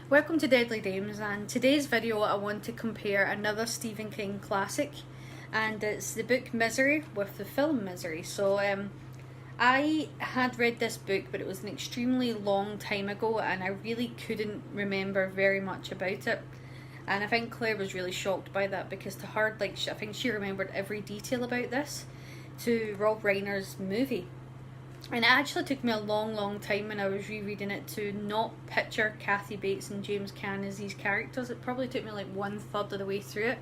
Welcome to Deadly Dames, and today's video I want to compare another Stephen King classic, and it's the book Misery with the film Misery. So I had read this book, but it was an extremely long time ago and I really couldn't remember very much about it. And I think Claire was really shocked by that, because to her, I think she remembered every detail about this to Rob Reiner's movie. And it actually took me a long time when I was rereading it to not picture Kathy Bates and James Caan as these characters. It probably took me like 1/3 of the way through it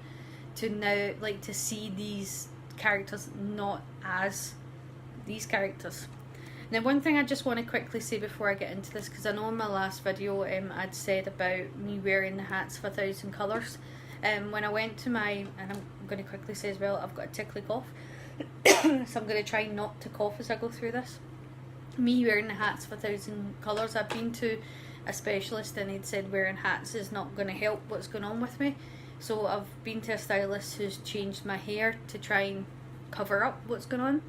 to now to see these characters not as these characters. Now, one thing I just want to quickly say before I get into this, because I know in my last video I'd said about me wearing the hats of 1,000 colours. When I went to and I'm going to quickly say as well, I've got a tickly cough, so I'm going to try not to cough as I go through this. Me wearing the hats of 1,000 colours, I've been to a specialist and he'd said wearing hats is not going to help what's going on with me. So I've been to a stylist who's changed my hair to try and cover up what's going on.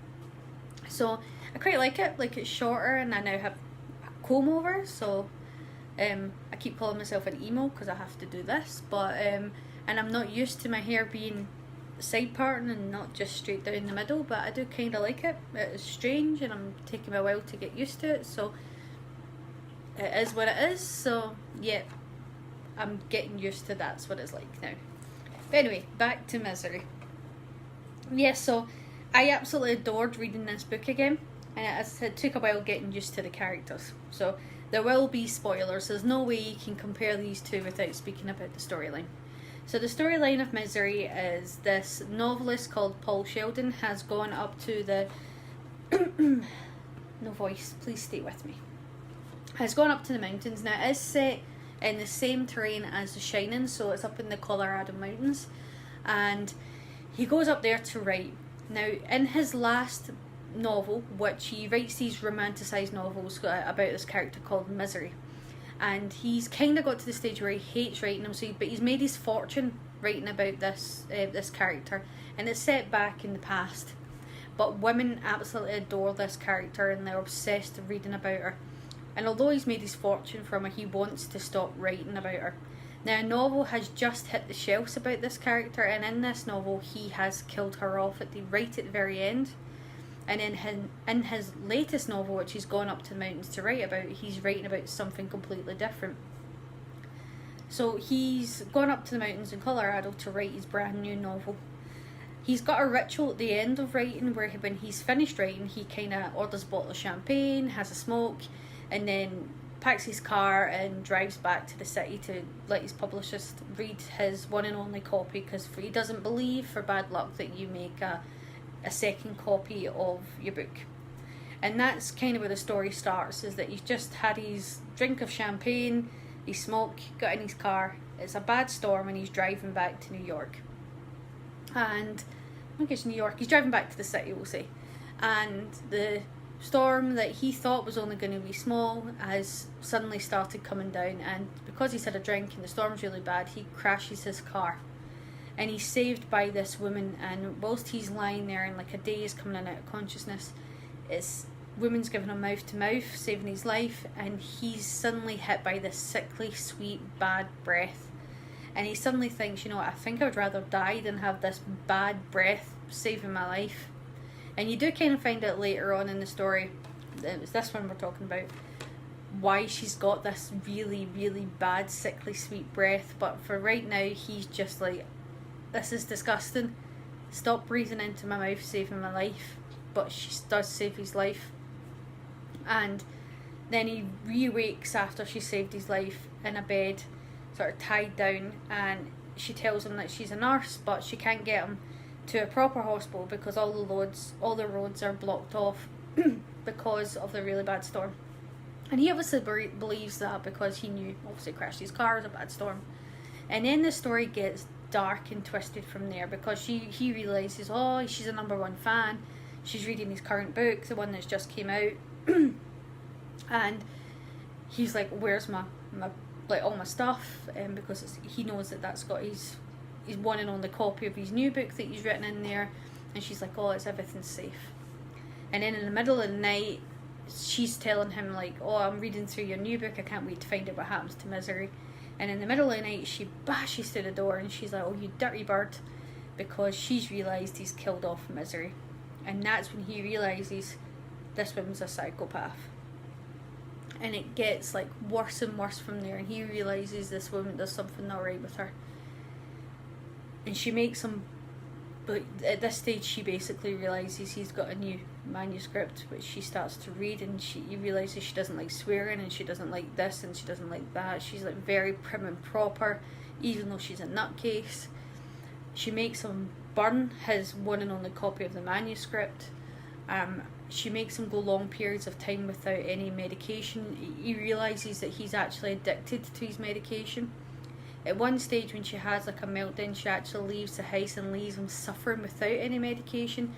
So I quite like it, it's shorter, and I now have a comb over, so I keep calling myself an emo because I have to do this, but and I'm not used to my hair being side parting and not just straight down the middle, but I do kind of like it. It is strange and I'm taking me a while to get used to it, so it is what it is. So yeah, I'm getting used to that's what it's like now. But anyway, back to Misery. Yeah, so I absolutely adored reading this book again, and it took a while getting used to the characters. So there will be spoilers. There's no way you can compare these two without speaking about the storyline. So the storyline of Misery is this novelist called Paul Sheldon has gone up to the no voice, please stay with me. Has gone up to the mountains. Now it is set in the same terrain as The Shining, so it's up in the Colorado mountains, and he goes up there to write. Now in his last novel, which he writes these romanticised novels about this character called Misery, and he's kind of got to the stage where he hates writing them, but he's made his fortune writing about this character, and it's set back in the past, but women absolutely adore this character and they're obsessed with reading about her. And although he's made his fortune from her, he wants to stop writing about her. Now a novel has just hit the shelves about this character, and in this novel he has killed her off right at the very end. And in his latest novel, which he's gone up to the mountains to write about, he's writing about something completely different. So he's gone up to the mountains in Colorado to write his brand new novel. He's got a ritual at the end of writing where when he's finished writing, he kind of orders a bottle of champagne, has a smoke, and then packs his car and drives back to the city to let his publicist read his one and only copy, because he doesn't believe for bad luck that you make a second copy of your book. And that's kind of where the story starts, is that he's just had his drink of champagne, his smoke, got in his car, it's a bad storm, and he's driving back to New York. And I think it's New York, he's driving back to the city, we'll say, and the storm that he thought was only going to be small has suddenly started coming down, and because he's had a drink and the storm's really bad, he crashes his car. And he's saved by this woman, and whilst he's lying there and a day is coming in out of consciousness, this woman's giving him mouth to mouth, saving his life, and he's suddenly hit by this sickly, sweet, bad breath. And he suddenly thinks, I think I would rather die than have this bad breath saving my life. And you do kind of find out later on in the story, it's this one we're talking about, why she's got this really bad, sickly, sweet breath. But for right now, he's just like, this is disgusting, stop breathing into my mouth, saving my life. But she does save his life, and then he re-wakes after she saved his life in a bed, sort of tied down, and she tells him that she's a nurse, but she can't get him to a proper hospital because all the roads are blocked off because of the really bad storm. And he obviously believes that because he knew, obviously crashed his car, it was a bad storm. And then the story gets dark and twisted from there, because he realises, she's a #1 fan, she's reading his current book, the one that's just came out, and he's like, where's my all my stuff, because he knows that's got his one and only copy of his new book that he's written in there. And she's like, everything's safe. And then in the middle of the night, she's telling him I'm reading through your new book, I can't wait to find out what happens to Misery. And in the middle of the night, she bashes through the door and she's like, "Oh, you dirty bird," because she's realised he's killed off Misery. And that's when he realises this woman's a psychopath. And it gets like worse and worse from there, and he realises this woman, there's something not right with her. And she makes him, but at this stage she basically realises he's got a new manuscript which she starts to read, and he realises she doesn't like swearing, and she doesn't like this, and she doesn't like that. She's like very prim and proper, even though she's a nutcase. She makes him burn his one and only copy of the manuscript. She makes him go long periods of time without any medication. He realises that he's actually addicted to his medication. At one stage when she has like a meltdown, she actually leaves the house and leaves him suffering without any medication.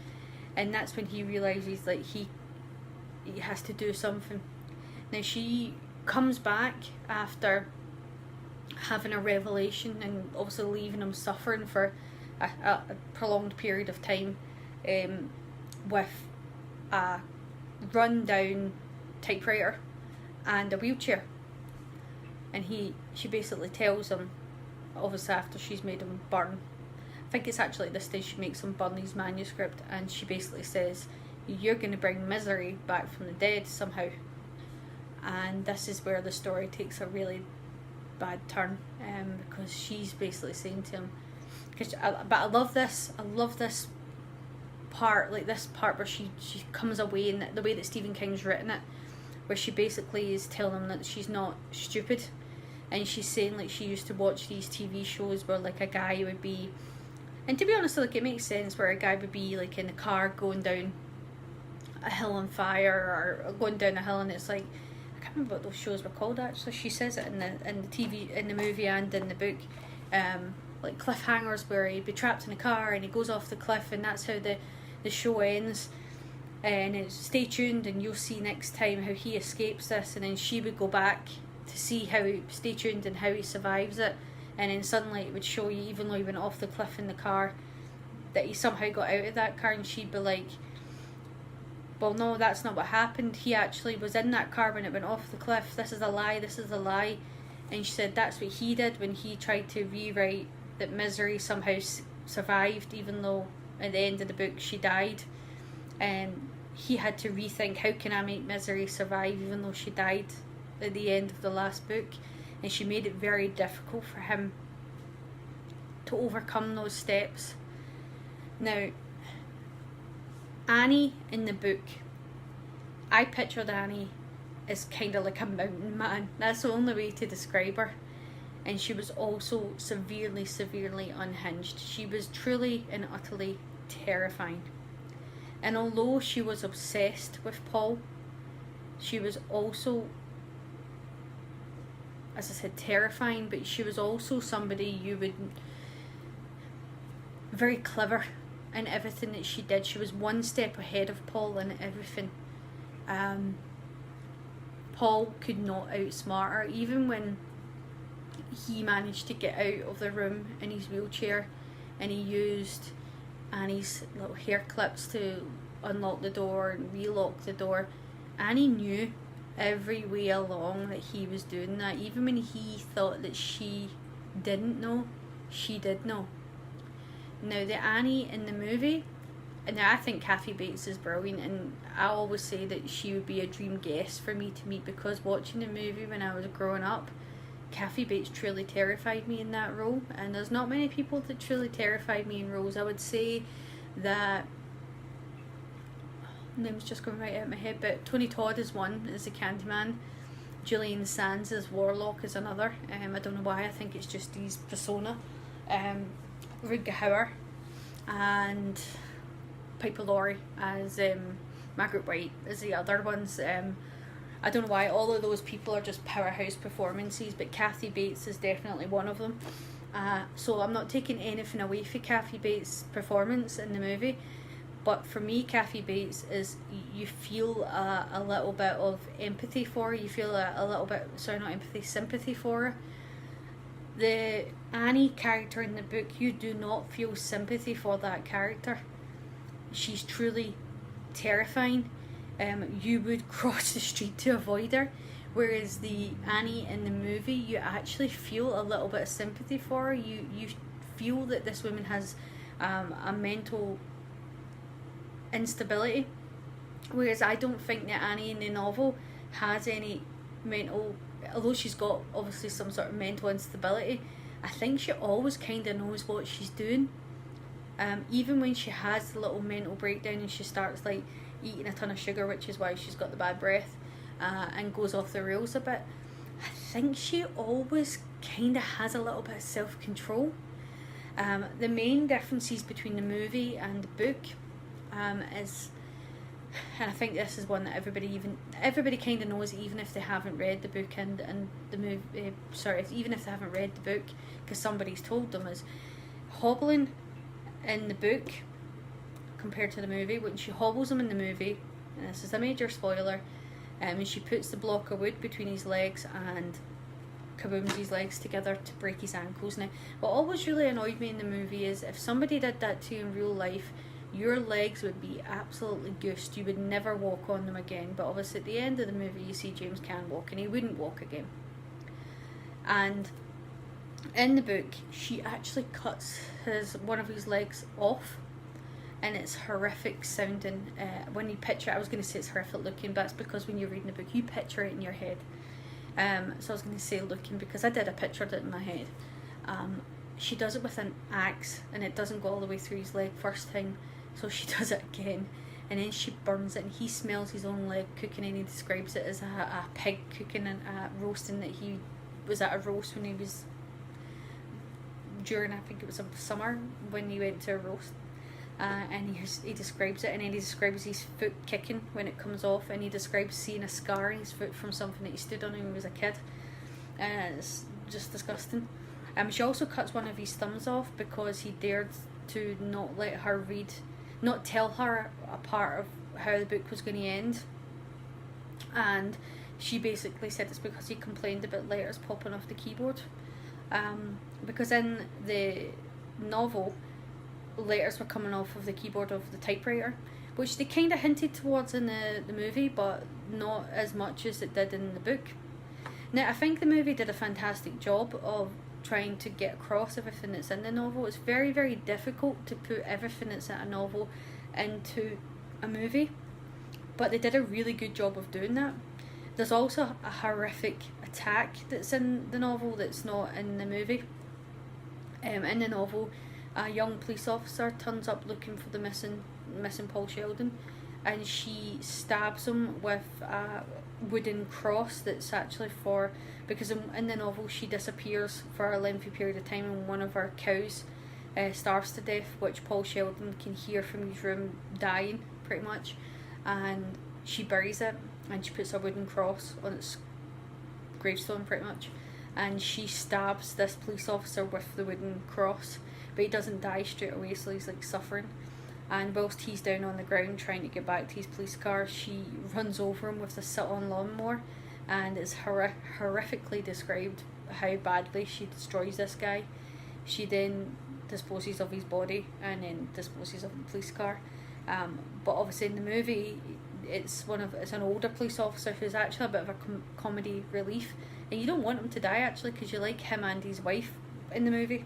And that's when he realises that he has to do something. Now she comes back after having a revelation and also leaving him suffering for a prolonged period of time, with a run-down typewriter and a wheelchair. And she basically tells him, obviously after she's made him burn, I think it's actually at this stage she makes him burn his manuscript, and she basically says, "You're going to bring Misery back from the dead somehow." And this is where the story takes a really bad turn, because she's basically saying to him, but I love this part, like this part where she comes away, and the way that Stephen King's written it, where she basically is telling him that she's not stupid, and she's saying like she used to watch these TV shows where like a guy would be, and to be honest, like it makes sense, where a guy would be like in a car going down a hill on fire, or going down a hill, and it's like, I can't remember what those shows were called actually. She says it in the TV, in the movie and in the book, like cliffhangers, where he'd be trapped in a car and he goes off the cliff, and that's how the show ends. And it's stay tuned and you'll see next time how he escapes this. And then she would go back to see how stay tuned and how he survives it, and then suddenly it would show you, even though he went off the cliff in the car, that he somehow got out of that car, and she'd be like, "Well, no, that's not what happened. He actually was in that car when it went off the cliff. This is a lie, this is a lie." And she said that's what he did when he tried to rewrite that Misery somehow survived, even though at the end of the book she died. And he had to rethink, how can I make Misery survive even though she died at the end of the last book. And she made it very difficult for him to overcome those steps. Now, Annie in the book, I pictured Annie as kind of like a mountain man. That's the only way to describe her. And she was also severely, severely unhinged. She was truly and utterly terrifying. And although she was obsessed with Paul, she was also, as I said, terrifying, but she was also somebody you would, very clever in everything that she did. She was one step ahead of Paul in everything. Paul could not outsmart her, even when he managed to get out of the room in his wheelchair and he used Annie's little hair clips to unlock the door and relock the door. Annie knew every way along that he was doing that. Even when he thought that she didn't know, she did know. Now, the Annie in the movie, and I think Kathy Bates is brilliant, and I always say that she would be a dream guest for me to meet, because watching the movie when I was growing up, Kathy Bates truly terrified me in that role, and there's not many people that truly terrified me in roles. I would say that, name's just going right out of my head, but Tony Todd is one, as the Candyman. Julian Sands as Warlock is another. I don't know why, I think it's just his persona. Rutger Hauer and Piper Laurie as Margaret White as the other ones. I don't know why, all of those people are just powerhouse performances, but Kathy Bates is definitely one of them. So I'm not taking anything away from Kathy Bates' performance in the movie, but for me, Kathy Bates is, you feel a little bit of empathy for her. You feel a little bit, sorry, not empathy, sympathy for her. The Annie character in the book, you do not feel sympathy for that character. She's truly terrifying. You would cross the street to avoid her. Whereas the Annie in the movie, you actually feel a little bit of sympathy for her. You feel that this woman has a mental instability, whereas I don't think that Annie in the novel has any mental, although she's got obviously some sort of mental instability. I think she always kind of knows what she's doing, even when she has the little mental breakdown and she starts like eating a ton of sugar, which is why she's got the bad breath, and goes off the rails a bit. I think she always kind of has a little bit of self-control. The main differences between the movie and the book is, and I think this is one that everybody kind of knows, even if they haven't read the book and the movie. Even if they haven't read the book, because somebody's told them, is hobbling in the book compared to the movie. When she hobbles him in the movie, and this is a major spoiler, and she puts the block of wood between his legs and kabooms his legs together to break his ankles. Now, what always really annoyed me in the movie is if somebody did that to you in real life, your legs would be absolutely goosed. You would never walk on them again. But obviously at the end of the movie you see James can walk, and he wouldn't walk again. And in the book she actually cuts one of his legs off, and it's horrific sounding. When you picture it, I was going to say it's horrific looking, but it's because when you're reading the book you picture it in your head. So I was going to say looking because I pictured it in my head. She does it with an axe, and it doesn't go all the way through his leg first time, so she does it again, and then she burns it, and he smells his own leg cooking, and he describes it as a pig cooking and roasting, that he was at a roast when he was during, I think it was summer, when he went to a roast. And he describes it, and then he describes his foot kicking when it comes off, and he describes seeing a scar in his foot from something that he stood on when he was a kid. It's just disgusting. She also cuts one of his thumbs off because he dared to not tell her a part of how the book was going to end, and she basically said it's because he complained about letters popping off the keyboard, because in the novel letters were coming off of the keyboard of the typewriter, which they kind of hinted towards in the movie, but not as much as it did in the book. Now, I think the movie did a fantastic job of trying to get across everything that's in the novel. It's very, very difficult to put everything that's in a novel into a movie, but they did a really good job of doing that. There's also a horrific attack that's in the novel that's not in the movie. In the novel, a young police officer turns up looking for the missing Paul Sheldon, and she stabs him with a wooden cross that's actually because in the novel she disappears for a lengthy period of time, and one of her cows starves to death, which Paul Sheldon can hear from his room dying pretty much, and she buries it, and she puts a wooden cross on its gravestone pretty much, and she stabs this police officer with the wooden cross, but he doesn't die straight away, so he's like suffering. And whilst he's down on the ground trying to get back to his police car, she runs over him with the sit-on lawnmower, and it's horrifically described how badly she destroys this guy. She then disposes of his body and then disposes of the police car. But obviously in the movie, it's an older police officer who's actually a bit of a comedy relief, and you don't want him to die actually, because you like him and his wife in the movie,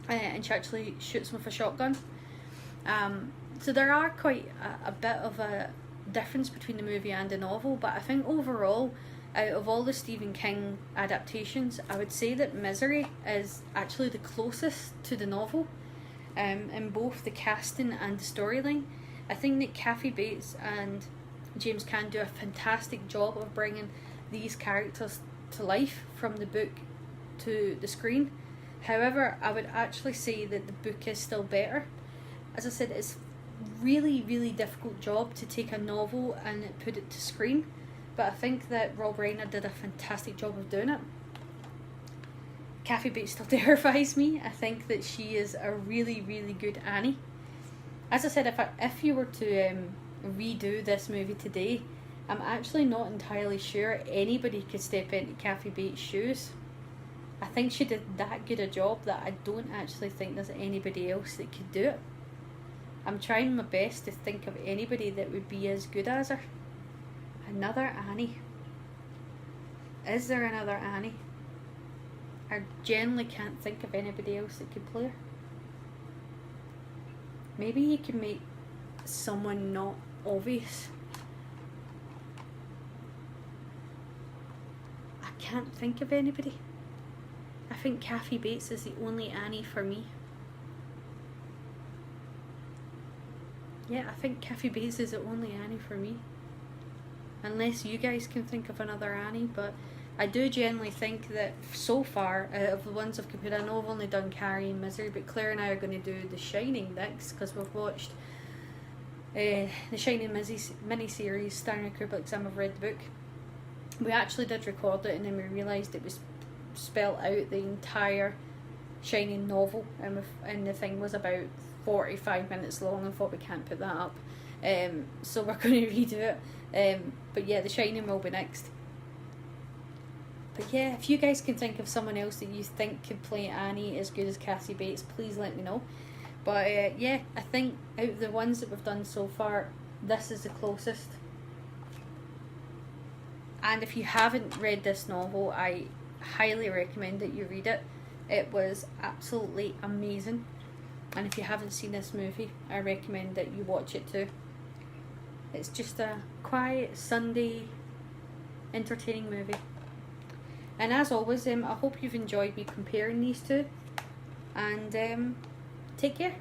and she actually shoots him with a shotgun. So there are quite a bit of a difference between the movie and the novel, but I think overall, out of all the Stephen King adaptations, I would say that Misery is actually the closest to the novel, in both the casting and the storyline. I think that Kathy Bates and James Caan do a fantastic job of bringing these characters to life from the book to the screen. However, I would actually say that the book is still better. As I said, it's really, really difficult job to take a novel and put it to screen, but I think that Rob Reiner did a fantastic job of doing it. Kathy Bates still terrifies me. I think that she is a really, really good Annie. As I said, if you were to redo this movie today, I'm actually not entirely sure anybody could step into Kathy Bates' shoes. I think she did that good a job that I don't actually think there's anybody else that could do it. I'm trying my best to think of anybody that would be as good as her. Another Annie. Is there another Annie? I generally can't think of anybody else that could play her. Maybe you can make someone not obvious. I can't think of anybody. I think Kathy Bates is the only Annie for me. Yeah, I think Kathy Bates is the only Annie for me. Unless you guys can think of another Annie, but I do generally think that so far, out of the ones I've compared, I know I've only done Carrie and Misery, but Claire and I are going to do The Shining next, because we've watched The Shining mini-series starring Kubrick, and I've read the book. We actually did record it, and then we realised it was spelt out the entire Shining novel, and the thing was about 45 minutes long, and thought we can't put that up. So we're going to redo it. But yeah, The Shining will be next. But yeah, if you guys can think of someone else that you think could play Annie as good as Cassie Bates, please let me know. But yeah, I think out of the ones that we've done so far, this is the closest. And if you haven't read this novel, I highly recommend that you read it. It was absolutely amazing. And if you haven't seen this movie, I recommend that you watch it too. It's just a quiet, Sunday, entertaining movie. And as always, I hope you've enjoyed me comparing these two. And take care.